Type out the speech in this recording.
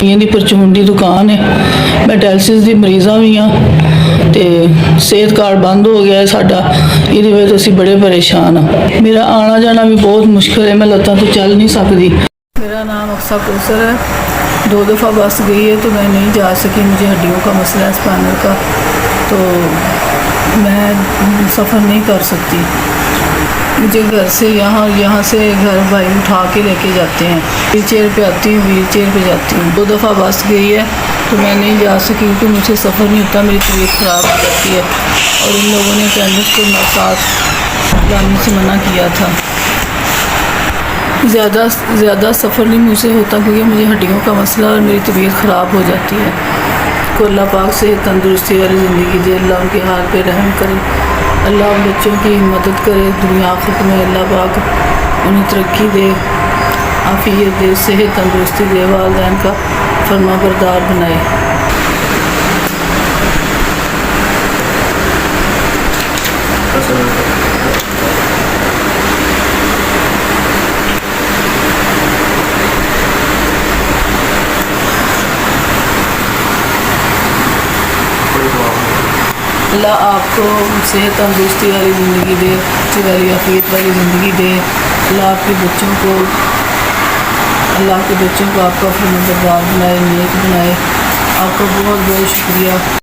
ਇਹ ਦੀ ਪਰਚੂਨ ਦੀ ਦੁਕਾਨ ਹੈ। ਮੈਂ ਡਾਇਲਸਿਸ ਦੀ ਮਰੀਜ਼ਾਂ ਵੀ ਹਾਂ ਤੇ ਸਿਹਤ ਕਾਰਡ ਬੰਦ ਹੋ ਗਿਆ ਹੈ ਸਾਡਾ। ਇਹਦੀ ਵਜ੍ਹਾ ਤੋਂ ਅਸੀਂ ਬੜੇ ਪਰੇਸ਼ਾਨ ਹਾਂ। ਮੇਰਾ ਆਣਾ ਜਾਣਾ ਵੀ ਬਹੁਤ ਮੁਸ਼ਕਿਲ है। मैं लत्तां तो चल नहीं सकती। मेरा नाम अक्सा कौसर है। 2 दफ़ा बस गई है तो मैं नहीं जा सकी। मुझे हड्डियों का मसला है, स्पाइनल का, तो मैं सफ़र नहीं कर सकती। मुझे घर से यहाँ से घर भाई उठा के लेके जाते हैं। व्हील चेयर पे आती हूँ, व्हील चेयर पे जाती हूँ। 2 दफ़ा बस गई है तो मैं नहीं जा सकी क्योंकि मुझसे सफ़र नहीं होता, मेरी तबीयत ख़राब हो जाती है। और इन लोगों ने अटेंडेंस को साथ लाने से मना किया था। ज़्यादा सफ़र नहीं मुझसे होता क्योंकि मुझे हड्डियों का मसला और मेरी तबीयत ख़राब हो जाती है। को अल्लाह पाक से तंदुरुस्ती वाली ज़िंदगी दे, अल्लाह उनके हाल पे रहम करे, अल्लाह उन बच्चों की मदद करे दुनिया आखिरत में। अल्लाह पाक उन्हें तरक्की दे, आफियत दे, सेहत तंदुरुस्ती दे, वालिदैन का फरमा बरदार बनाए। अल्लाह आपको सेहत तंदुरुस्ती वाली ज़िंदगी दे, अच्छी वाली आफियत वाली ज़िंदगी दे। अल्लाह आपके बच्चों को आपका फरमाबरदार बनाए, नेक बनाए। आपका बहुत बहुत शुक्रिया।